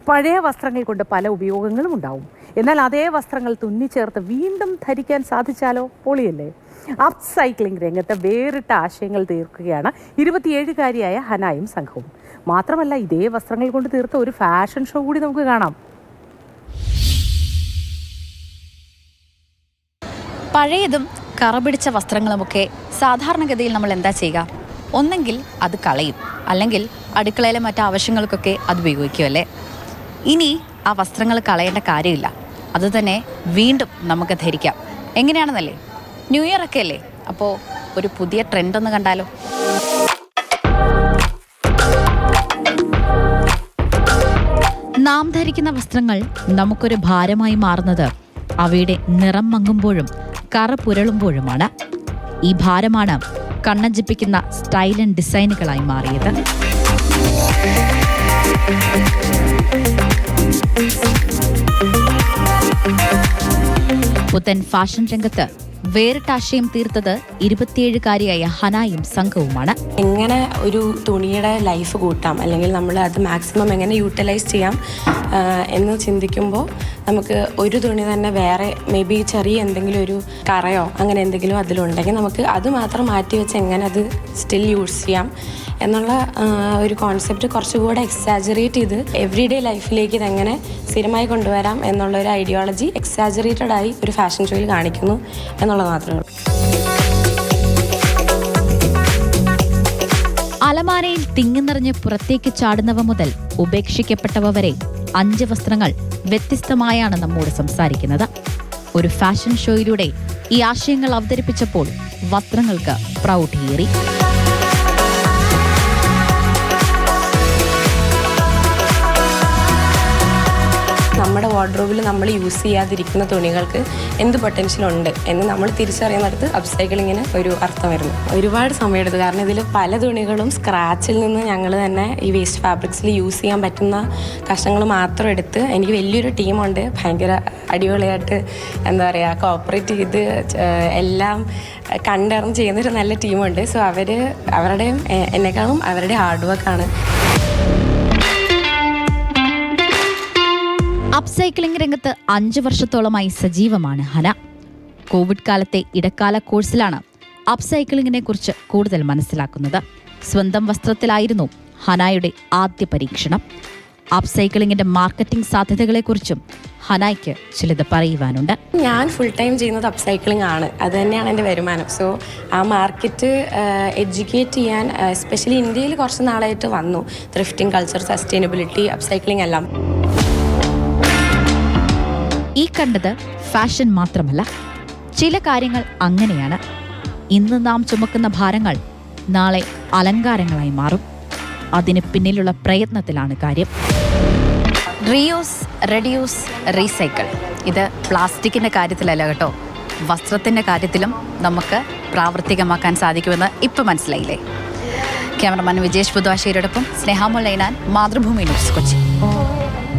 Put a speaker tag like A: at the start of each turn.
A: പഴയ വസ്ത്രങ്ങൾ കൊണ്ട് പല ഉപയോഗങ്ങളും ഉണ്ടാവും. എന്നാൽ അതേ വസ്ത്രങ്ങൾ തുന്നിച്ചേർത്ത് വീണ്ടും ധരിക്കാൻ സാധിച്ചാലോ? പൊളിയല്ലേ? അപ്സൈക്ലിംഗ് രംഗത്ത് വേറിട്ട ആശയങ്ങൾ തീർക്കുകയാണ് 27-കാരിയായ ഹനായും സംഘവും. മാത്രമല്ല, ഇതേ വസ്ത്രങ്ങൾ കൊണ്ട് തീർത്ത ഒരു ഫാഷൻ ഷോ കൂടി നമുക്ക് കാണാം.
B: പഴയതും കറപിടിച്ച വസ്ത്രങ്ങളുമൊക്കെ സാധാരണഗതിയിൽ നമ്മൾ എന്താ ചെയ്യുക? ഒന്നെങ്കിൽ അത് കളയും, അല്ലെങ്കിൽ അടുക്കളയിലെ മറ്റു ആവശ്യങ്ങൾക്കൊക്കെ അത് ഉപയോഗിക്കുമല്ലേ. ഇനി ആ വസ്ത്രങ്ങൾ കളയേണ്ട കാര്യമില്ല, അത് തന്നെ വീണ്ടും നമുക്ക് ധരിക്കാം. എങ്ങനെയാണെന്നല്ലേ? ന്യൂ ഇയർ ഒക്കെ അല്ലേ, അപ്പോൾ ഒരു പുതിയ ട്രെൻഡ് ഒന്ന് കണ്ടാലോ. നാം ധരിക്കുന്ന വസ്ത്രങ്ങൾ നമുക്കൊരു ഭാരമായി മാറുന്നത് അവയുടെ നിറം മങ്ങുമ്പോഴും കറ പുരളുമ്പോഴുമാണ്. ഈ ഭാരമാണ് കണ്ണഞ്ചിപ്പിക്കുന്ന സ്റ്റൈൽ ആൻഡ് ഡിസൈനുകളായി മാറിയത്. പുത്തൻ ഫാഷൻ രംഗത്ത് വേറിട്ട ആശയം തീർത്തത് 27-കാരിയായ ഹനായും സംഘവുമാണ്.
C: എങ്ങനെ ഒരു തുണിയുടെ ലൈഫ് കൂട്ടാം, അല്ലെങ്കിൽ നമ്മൾ അത് മാക്സിമം എങ്ങനെ യൂട്ടിലൈസ് ചെയ്യാം എന്ന് ചിന്തിക്കുമ്പോൾ നമുക്ക് ഒരു തുണി തന്നെ വേറെ മേ ബി ചെറിയ എന്തെങ്കിലും ഒരു കറയോ അങ്ങനെ എന്തെങ്കിലും അതിലുണ്ടെങ്കിൽ നമുക്ക് അത് മാത്രം മാറ്റി വെച്ച് എങ്ങനെ അത് സ്റ്റിൽ യൂസ് ചെയ്യാം എന്നുള്ള ഒരു കോൺസെപ്റ്റ് കുറച്ചുകൂടെ എക്സാജറേറ്റ് ചെയ്ത് എവറിഡേ ലൈഫിലേക്ക് ഇതെങ്ങനെ സ്ഥിരമായി കൊണ്ടുവരാം എന്നുള്ള ഒരു ഐഡിയോളജി എക്സാജറേറ്റഡ് ആയി ഒരു ഫാഷൻ ഷോയിൽ കാണിക്കുന്നു എന്നുള്ളത് മാത്രമേ ഉള്ളൂ.
B: അലമാരയിൽ തിങ്ങിനിറഞ്ഞ് പുറത്തേക്ക് ചാടുന്നവ മുതൽ ഉപേക്ഷിക്കപ്പെട്ടവ വരെ 5 വസ്ത്രങ്ങൾ വ്യത്യസ്തമായാണ് നമ്മോട് സംസാരിക്കുന്നത്. ഒരു ഫാഷൻ ഷോയിലൂടെ ഈ ആശയങ്ങൾ അവതരിപ്പിച്ചപ്പോൾ വസ്ത്രങ്ങൾക്ക് പ്രൗഢിയേറി.
C: നമ്മുടെ വാർഡ്രോബിൽ നമ്മൾ യൂസ് ചെയ്യാതിരിക്കുന്ന തുണികൾക്ക് എന്ത് പൊട്ടൻഷ്യൽ ഉണ്ട് എന്ന് നമ്മൾ തിരിച്ചറിയുന്നിടത്ത് അപ്സൈക്ലിങ്ങിന് ഒരു അർത്ഥം വരുന്നു. ഒരുപാട് സമയമെടുത്തു, കാരണം ഇതിൽ പല തുണികളും സ്ക്രാച്ചിൽ നിന്ന് ഞങ്ങൾ തന്നെ ഈ വേസ്റ്റ് ഫാബ്രിക്സിൽ യൂസ് ചെയ്യാൻ പറ്റുന്ന കഷ്ണങ്ങൾ മാത്രം എടുത്ത്, എനിക്ക് വലിയൊരു ടീമുണ്ട്, ഭയങ്കര അടിപൊളിയായിട്ട് എന്താ പറയുക കോപ്പറേറ്റ് ചെയ്ത് എല്ലാം കണ്ടറിഞ്ഞ് ചെയ്യുന്നൊരു നല്ല ടീമുണ്ട്. സോ അവരുടെയും എന്നെക്കാളും അവരുടെ ഹാർഡ് വർക്കാണ്.
B: അപ്സൈക്ലിംഗ് രംഗത്ത് 5 വർഷത്തോളമായി സജീവമാണ് ഹന. കോവിഡ് കാലത്തെ ഇടക്കാല കോഴ്സിലാണ് അപ്സൈക്ലിങ്ങിനെ കുറിച്ച് കൂടുതൽ മനസ്സിലാക്കുന്നത്. സ്വന്തം വസ്ത്രത്തിലായിരുന്നു ഹനായുടെ ആദ്യ പരീക്ഷണം. അപ്സൈക്ലിങ്ങിന്റെ മാർക്കറ്റിംഗ് സാധ്യതകളെക്കുറിച്ചും ഹനായ്ക്ക് ചിലത് പറയുവാനുണ്ട്.
C: ഞാൻ ഫുൾ ടൈം ചെയ്യുന്നത് അപ്സൈക്ലിംഗ് ആണ്, അത് തന്നെയാണ് എൻ്റെ വരുമാനം. സോ ആ മാർക്കറ്റ് എഡ്യൂക്കേറ്റ് ചെയ്യാൻ എസ്പെഷ്യലി ഇന്ത്യയിൽ കുറച്ച് നാളായിട്ട് വന്നു. ത്രിഫ്റ്റിംഗ് കൾച്ചർ, സസ്റ്റൈനബിലിറ്റി, അപ്സൈക്ലിംഗ് എല്ലാം.
B: ഈ കണ്ടത് ഫാഷൻ മാത്രമല്ല, ചില കാര്യങ്ങൾ അങ്ങനെയാണ്. ഇന്ന് നാം ചുമക്കുന്ന ഭാരങ്ങൾ നാളെ അലങ്കാരങ്ങളായി മാറും. അതിന് പിന്നിലുള്ള പ്രയത്നത്തിലാണ് കാര്യം. Reuse, reduce, recycle. ഇത് പ്ലാസ്റ്റിക്കിൻ്റെ കാര്യത്തിലല്ല കേട്ടോ, വസ്ത്രത്തിൻ്റെ കാര്യത്തിലും നമുക്ക് പ്രാവർത്തികമാക്കാൻ സാധിക്കുമെന്ന് ഇപ്പം മനസ്സിലായില്ലേ? ക്യാമറമാൻ വിജേഷ് പുതുവാശ്ശേരിയോടൊപ്പം സ്നേഹാമോൾ ലൈനാൻ, മാതൃഭൂമി ന്യൂസ്, കൊച്ചി.